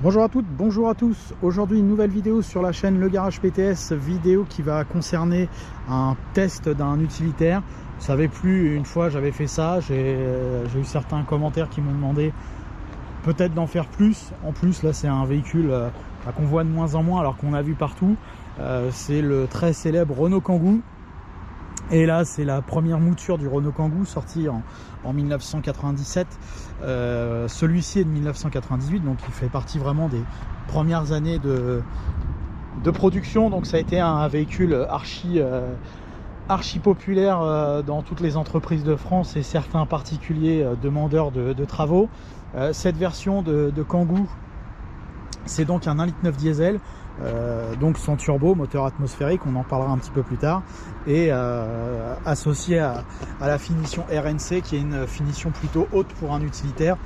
Bonjour à toutes, bonjour à tous. Aujourd'hui une nouvelle vidéo sur la chaîne Le Garage PTS, vidéo qui va concerner un test d'un utilitaire. Vous savez plus, une fois j'avais fait ça, j'ai eu certains commentaires qui m'ont demandé peut-être d'en faire plus. En plus là c'est un véhicule qu'on voit de moins en moins alors qu'on a vu partout. C'est le très célèbre Renault Kangoo. Et là c'est la première mouture du Renault Kangoo sorti en 1997. Celui-ci est de 1998, donc il fait partie vraiment des premières années de production. Donc ça a été un véhicule archi populaire dans toutes les entreprises de France et certains particuliers demandeurs de travaux. Cette version de Kangoo, c'est donc un 1,9 litre diesel. Donc son turbo, moteur atmosphérique, on en parlera un petit peu plus tard, et associé à la finition RNC qui est une finition plutôt haute pour un utilitaire.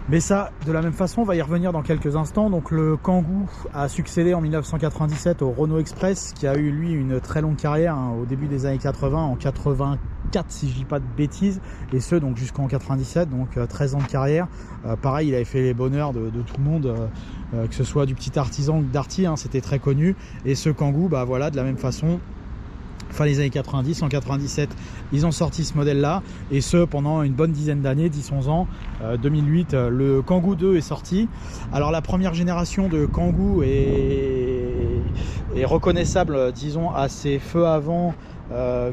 Mais ça, de la même façon, on va y revenir dans quelques instants. Donc le Kangoo a succédé en 1997 au Renault Express, qui a eu lui une très longue carrière au début des années 80, en 84 si je dis pas de bêtises, et ce donc jusqu'en 97, donc 13 ans de carrière. Pareil, il avait fait les bonheurs de tout le monde, que ce soit du petit artisan que d'Arty, c'était très connu. Et ce Kangoo, bah voilà, de la même façon, fin des années 90, en 97, ils ont sorti ce modèle-là, et ce pendant une bonne dizaine d'années, 10-11 ans. 2008, le Kangoo 2 est sorti. Alors la première génération de Kangoo est reconnaissable, disons, à ses feux avant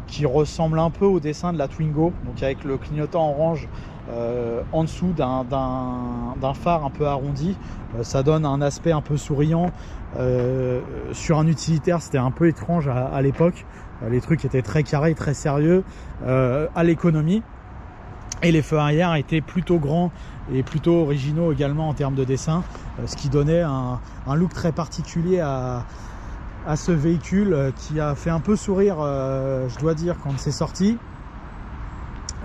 qui ressemblent un peu au dessin de la Twingo, donc avec le clignotant orange en dessous d'un phare un peu arrondi. Ça donne un aspect un peu souriant. Sur un utilitaire, c'était un peu étrange à l'époque. Les trucs étaient très carrés, très sérieux, à l'économie. Et les feux arrière étaient plutôt grands et plutôt originaux également en termes de dessin, ce qui donnait un look très particulier à ce véhicule, qui a fait un peu sourire, je dois dire, quand c'est sorti.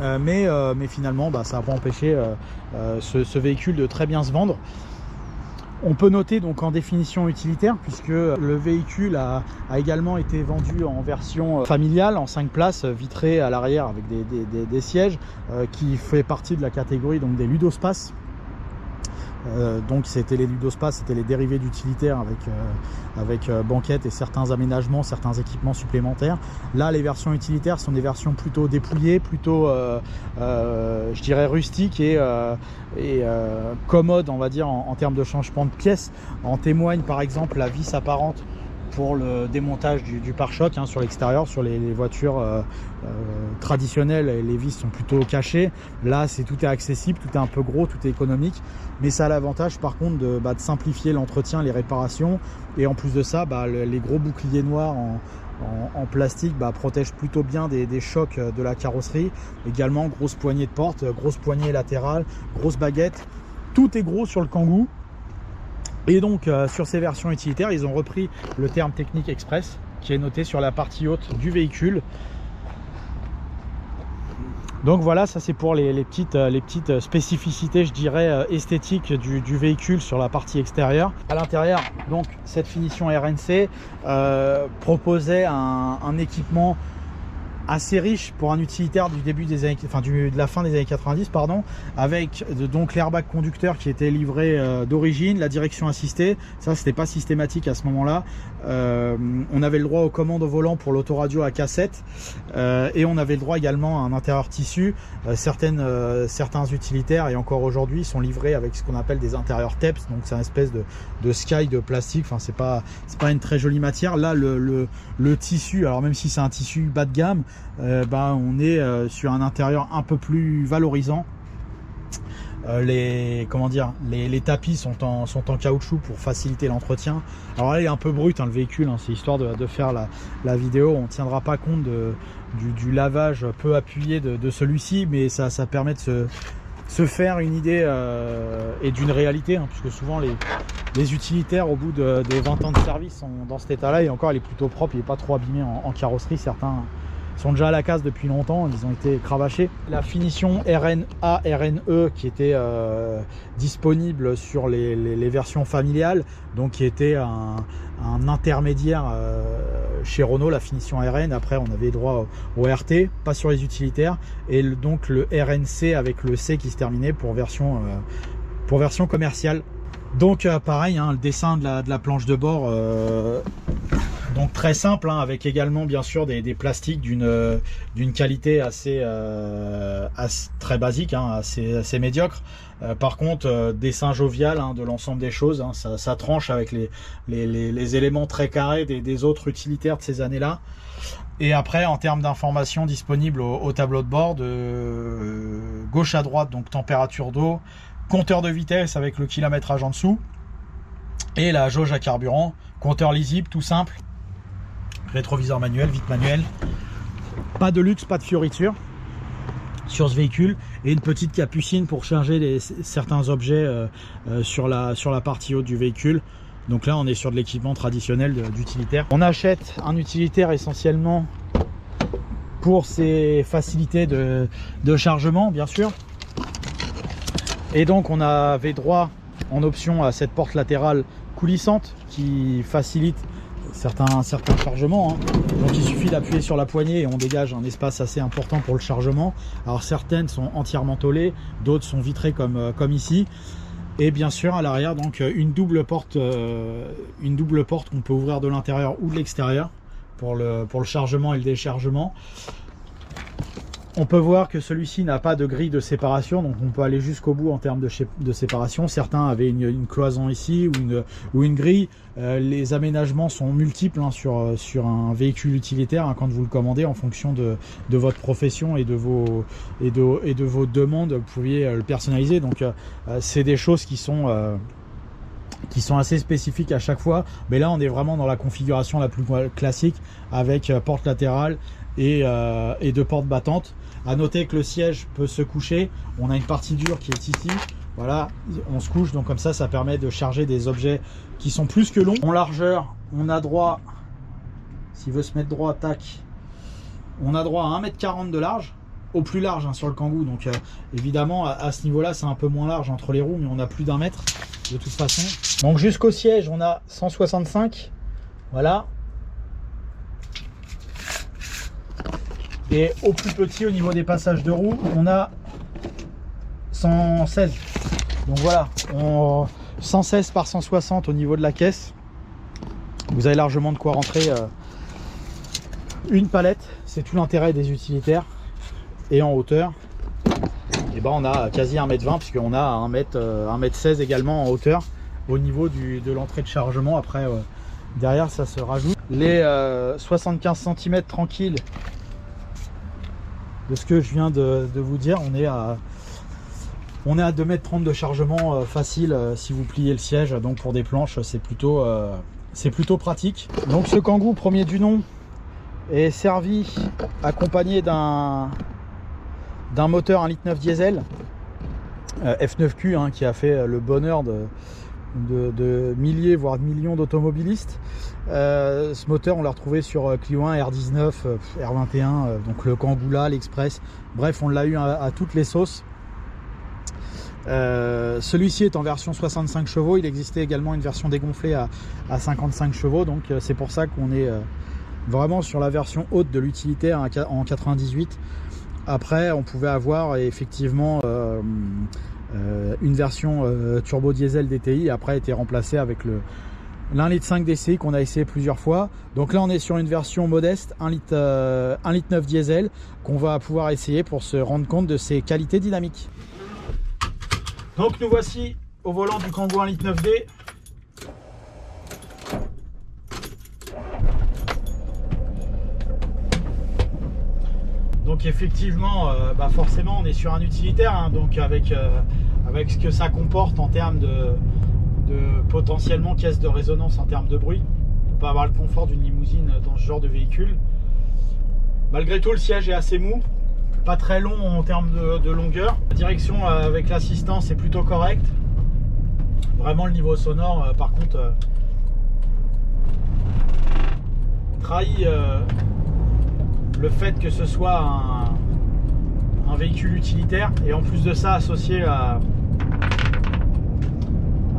Mais finalement, ça n'a pas empêché ce véhicule de très bien se vendre. On peut noter donc en définition utilitaire, puisque le véhicule a également été vendu en version familiale, en 5 places, vitrée à l'arrière avec des sièges, qui fait partie de la catégorie donc des Ludospace. Donc c'était les Ludospace, c'était les dérivés d'utilitaires avec banquette et certains aménagements, certains équipements supplémentaires. Là les versions utilitaires sont des versions plutôt dépouillées, plutôt je dirais rustiques et commodes, on va dire, en termes de changement de pièces. En témoigne par exemple la vis apparente pour le démontage du pare-choc sur l'extérieur. Sur les voitures traditionnelles, les vis sont plutôt cachées. Là tout est accessible, tout est un peu gros, tout est économique, mais ça a l'avantage par contre de simplifier l'entretien, les réparations, et en plus de ça les gros boucliers noirs en plastique protègent plutôt bien des chocs de la carrosserie. Également grosse poignée de porte, grosse poignée latérale, grosse baguette, tout est gros sur le Kangoo. Et donc sur ces versions utilitaires, ils ont repris le terme technique express qui est noté sur la partie haute du véhicule. Donc voilà, ça c'est pour les petites spécificités, je dirais, esthétiques du véhicule sur la partie extérieure. À l'intérieur, donc cette finition RNC proposait un équipement assez riche pour un utilitaire du début des années, de la fin des années 90, pardon, avec donc l'airbag conducteur qui était livré d'origine, la direction assistée. Ça c'était pas systématique à ce moment-là. On avait le droit aux commandes au volant pour l'autoradio à cassette, et on avait le droit également à un intérieur tissu. Certains utilitaires, et encore aujourd'hui, sont livrés avec ce qu'on appelle des intérieurs TEPS, donc c'est une espèce de sky de plastique. Enfin c'est pas une très jolie matière. Là le tissu, alors même si c'est un tissu bas de gamme, on est sur un intérieur un peu plus valorisant. Les tapis sont en caoutchouc pour faciliter l'entretien. Alors là il est un peu brut le véhicule, c'est histoire de faire la vidéo. On ne tiendra pas compte du lavage peu appuyé de celui-ci, mais ça permet de se faire une idée et d'une réalité, puisque souvent les utilitaires au bout de 20 ans de service sont dans cet état là, et encore il est plutôt propre, il n'est pas trop abîmé en carrosserie. Certains sont déjà à la casse depuis longtemps, ils ont été cravachés. La finition RNA, RNE qui était disponible sur les versions familiales, donc qui était un intermédiaire chez Renault, la finition RN. Après on avait droit au RT, pas sur les utilitaires, et donc le RNC avec le C qui se terminait pour version commerciale. Donc pareil, hein, le dessin de la planche de bord, donc très simple, hein, avec également bien sûr des plastiques d'une qualité assez très basique, hein, assez médiocre. Par contre, dessin jovial, hein, de l'ensemble des choses, hein, ça tranche avec les éléments très carrés des autres utilitaires de ces années-là. Et après, en termes d'informations disponibles au tableau de bord, de gauche à droite, donc température d'eau, compteur de vitesse avec le kilométrage en dessous, et la jauge à carburant, compteur lisible tout simple, rétroviseur manuel, vitre manuelle, pas de luxe, pas de fioriture sur ce véhicule, et une petite capucine pour charger certains objets sur la partie haute du véhicule. Donc là on est sur de l'équipement traditionnel d'utilitaire. On achète un utilitaire essentiellement pour ses facilités de chargement bien sûr, et donc on avait droit en option à cette porte latérale coulissante qui facilite certains chargements, hein. Donc il suffit d'appuyer sur la poignée et on dégage un espace assez important pour le chargement. Alors certaines sont entièrement tôlées, d'autres sont vitrées comme ici. Et bien sûr à l'arrière, donc une double porte qu'on peut ouvrir de l'intérieur ou de l'extérieur pour le chargement et le déchargement. On peut voir que celui-ci n'a pas de grille de séparation, donc on peut aller jusqu'au bout en termes de séparation. Certains avaient une cloison ici ou une grille. Les aménagements sont multiples, hein, sur un véhicule utilitaire, hein, quand vous le commandez en fonction de votre profession et de vos demandes. Vous pouviez le personnaliser. Donc c'est des choses qui sont assez spécifiques à chaque fois. Mais là on est vraiment dans la configuration la plus classique avec porte latérale et deux portes battantes. À noter que le siège peut se coucher. On a une partie dure qui est ici. Voilà, on se couche, donc comme ça permet de charger des objets qui sont plus que longs. En largeur, on a droit, s'il veut se mettre droit, tac, on a droit à 1,40 m de large, au plus large, hein, sur le Kangoo. Donc évidemment à ce niveau là c'est un peu moins large entre les roues, mais on a plus d'1 mètre de toute façon. Donc jusqu'au siège on a 165, voilà. Et au plus petit, au niveau des passages de roues, on a 116. Donc voilà, 116 par 160 au niveau de la caisse. Vous avez largement de quoi rentrer une palette. C'est tout l'intérêt des utilitaires. Et en hauteur, et ben on a quasi 1,20 m, puisqu'on a 1,16 m également en hauteur au niveau de l'entrée de chargement. Après, derrière, ça se rajoute. Les 75 cm tranquilles de ce que je viens de vous dire, on est à 2,30 m de chargement facile si vous pliez le siège. Donc pour des planches c'est plutôt pratique. Donc ce Kangoo premier du nom est servi accompagné d'un moteur 1,9 litre diesel F9Q, hein, qui a fait le bonheur de milliers voire de millions d'automobilistes. Ce moteur on l'a retrouvé sur Clio 1, R19, R21, donc le Kangoo là, l'Express, bref on l'a eu à toutes les sauces. Celui-ci est en version 65 chevaux, il existait également une version dégonflée à 55 chevaux, donc c'est pour ça qu'on est vraiment sur la version haute de l'utilitaire en 98. Après on pouvait avoir effectivement une version turbo diesel DTI, après a été remplacée avec l'1,5 litre DCI qu'on a essayé plusieurs fois. Donc là on est sur une version modeste 1,9 litre diesel qu'on va pouvoir essayer pour se rendre compte de ses qualités dynamiques. Donc nous voici au volant du Kangoo 1,9 litre D. Donc effectivement, forcément on est sur un utilitaire, hein, donc avec ce que ça comporte en termes de potentiellement caisse de résonance en termes de bruit. On peut pas avoir le confort d'une limousine dans ce genre de véhicule. Malgré tout le siège est assez mou, pas très long en termes de longueur. La direction avec l'assistance est plutôt correcte. Vraiment le niveau sonore par contre trahit le fait que ce soit un véhicule utilitaire, et en plus de ça associé à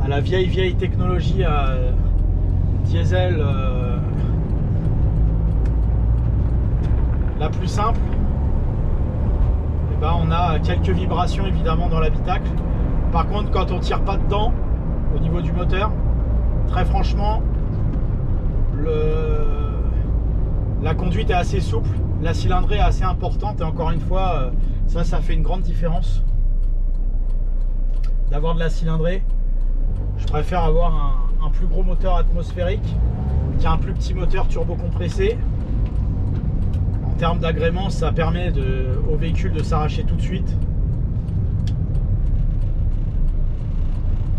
la vieille technologie diesel la plus simple. Et ben on a quelques vibrations évidemment dans l'habitacle. Par contre quand on tire pas dedans, au niveau du moteur. Très franchement, la conduite est assez souple, la cylindrée est assez importante et encore une fois, ça fait une grande différence d'avoir de la cylindrée. Je préfère avoir un plus gros moteur atmosphérique qu'un plus petit moteur turbo compressé. En termes d'agrément, ça permet au véhicule de s'arracher tout de suite.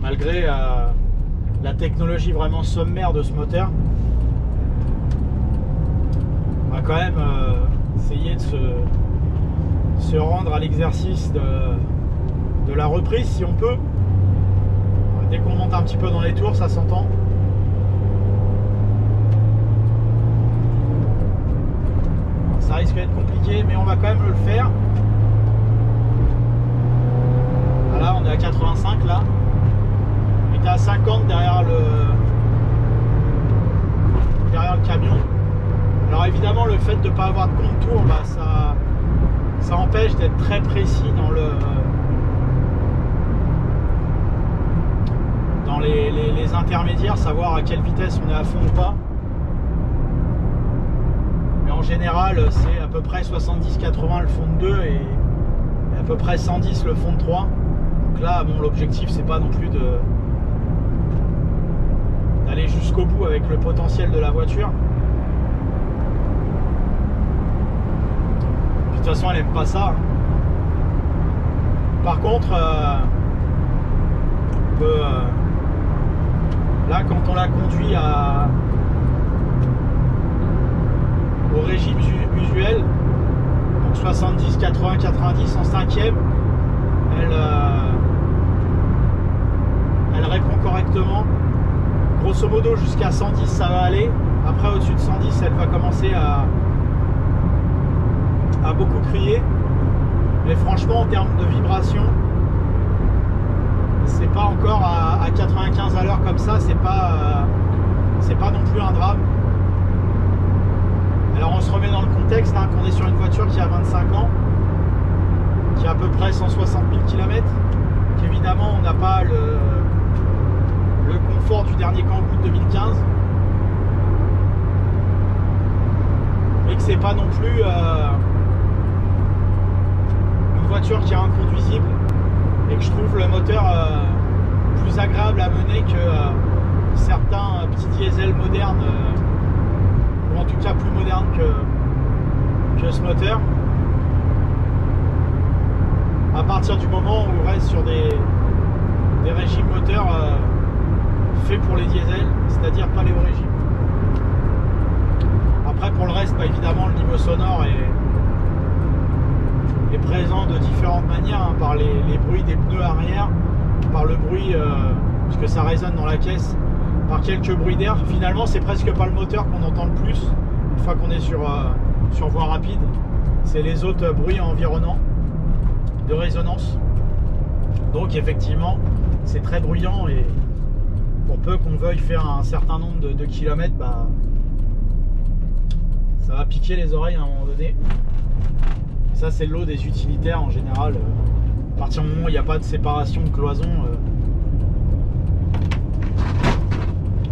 Malgré la technologie vraiment sommaire de ce moteur, on va quand même essayer de se rendre à l'exercice de la reprise si on peut. Dès qu'on monte un petit peu dans les tours, ça s'entend. Ça risque d'être compliqué, mais on va quand même le faire. Voilà, on est à 85 là. On était à 50 derrière le camion. Alors évidemment, le fait de ne pas avoir de contour, bah, ça empêche d'être très précis dans les intermédiaires, savoir à quelle vitesse on est à fond ou pas. Mais en général, c'est à peu près 70-80 le fond de 2 et à peu près 110 le fond de 3. Donc là, bon, l'objectif, c'est pas non plus d'aller jusqu'au bout avec le potentiel de la voiture. Puis, de toute façon, elle n'aime pas ça. Par contre, on peut, là, quand on la conduit au régime usuel, donc 70, 80, 90 en cinquième, elle répond correctement. Grosso modo, jusqu'à 110, ça va aller. Après, au-dessus de 110, elle va commencer à beaucoup crier. Mais franchement, en termes de vibration, c'est pas encore à 95 à l'heure comme ça, c'est pas non plus un drame. Alors on se remet dans le contexte, hein, qu'on est sur une voiture qui a 25 ans, qui a à peu près 160 000 km, qu'évidemment on n'a pas le confort du dernier Kangoo de 2015, et que c'est pas non plus une voiture qui est inconduisible, et que je trouve le moteur plus agréable à mener que certains petits diesels modernes, ou en tout cas plus modernes que ce moteur. À partir du moment où on reste sur des régimes moteurs faits pour les diesels, c'est-à-dire pas les hauts régimes. Après, pour le reste, bah, évidemment, le niveau sonore est présent de différentes manières, hein, par les bruits des pneus arrière, par le bruit, puisque ça résonne dans la caisse, par quelques bruits d'air. Finalement, c'est presque pas le moteur qu'on entend le plus une fois qu'on est sur voie rapide, c'est les autres bruits environnants de résonance. Donc effectivement, c'est très bruyant, et pour peu qu'on veuille faire un certain nombre de kilomètres, bah, ça va piquer les oreilles à un moment donné. Ça, c'est l'eau des utilitaires en général. À partir du moment où il n'y a pas de séparation de cloison,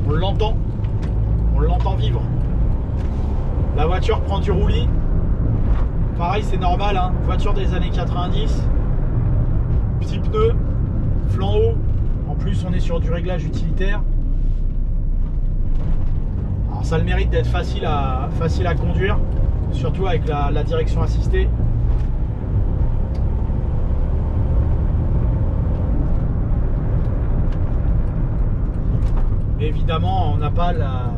on l'entend vivre. La voiture prend du roulis. Pareil, c'est normal, hein. Voiture des années 90, petits pneus, flanc haut. En plus, on est sur du réglage utilitaire. Alors, ça a le mérite d'être facile à conduire, surtout avec la direction assistée. Évidemment, on n'a pas la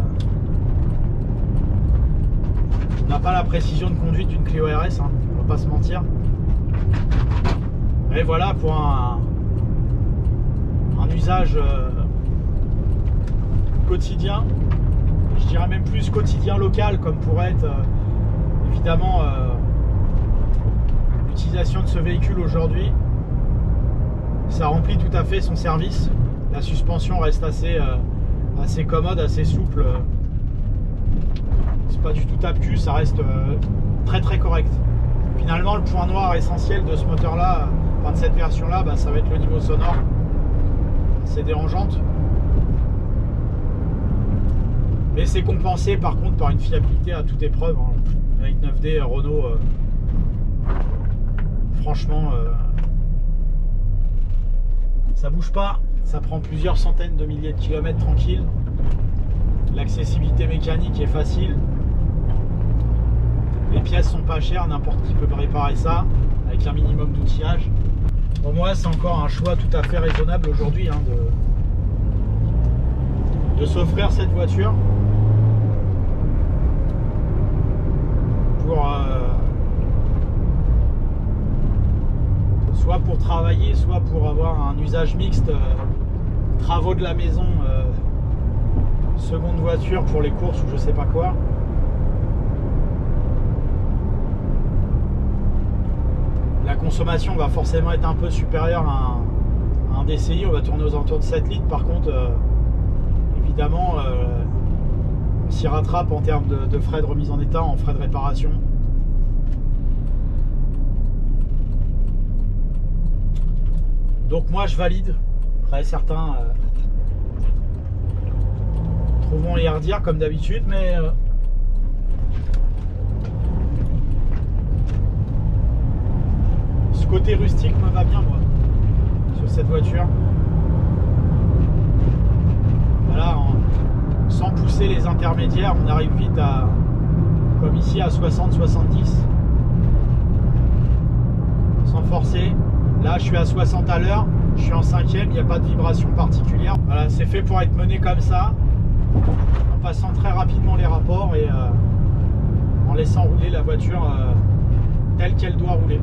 précision de conduite d'une Clio RS, hein, on va pas se mentir. Et voilà, pour un usage quotidien, je dirais même plus quotidien local, comme pourrait être évidemment l'utilisation de ce véhicule aujourd'hui, ça remplit tout à fait son service. La suspension reste assez commode, assez souple. C'est pas du tout tape-cul, ça reste très très correct. Finalement, le point noir essentiel de ce moteur là, enfin de cette version là, bah, ça va être le niveau sonore. assez dérangeante. Mais c'est compensé par contre par une fiabilité à toute épreuve, hein. Avec 9D Renault, franchement, ça bouge pas, ça prend plusieurs centaines de milliers de kilomètres tranquille. L'accessibilité mécanique est facile. Les pièces sont pas chères, n'importe qui peut réparer ça avec un minimum d'outillage. Pour moi, c'est encore un choix tout à fait raisonnable aujourd'hui, hein, de s'offrir cette voiture pour soit pour travailler, soit pour avoir un usage mixte, travaux de la maison, seconde voiture pour les courses ou je sais pas quoi. La consommation va forcément être un peu supérieure à un DCI, on va tourner aux alentours de 7 litres. Par contre, évidemment, on s'y rattrape en termes de frais de remise en état, en frais de réparation. Donc moi je valide. Après certains trouveront les redire comme d'habitude, mais ce côté rustique me va bien moi sur cette voiture. Voilà, sans pousser les intermédiaires, on arrive vite à, comme ici, à 60-70 sans forcer. Là je suis à 60 à l'heure, je suis en 5e, il n'y a pas de vibration particulière. Voilà, c'est fait pour être mené comme ça, en passant très rapidement les rapports et en laissant rouler la voiture telle qu'elle doit rouler.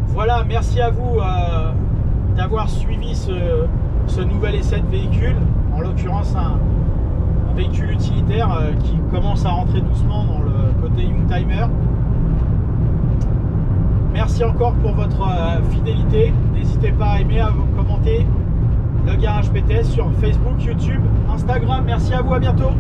Voilà, merci à vous d'avoir suivi ce nouvel essai de véhicule, en l'occurrence un véhicule utilitaire qui commence à rentrer doucement dans le côté Youngtimer. Merci encore pour votre fidélité. N'hésitez pas à aimer, à vous commenter le Garage PTS sur Facebook, YouTube, Instagram. Merci à vous, à bientôt.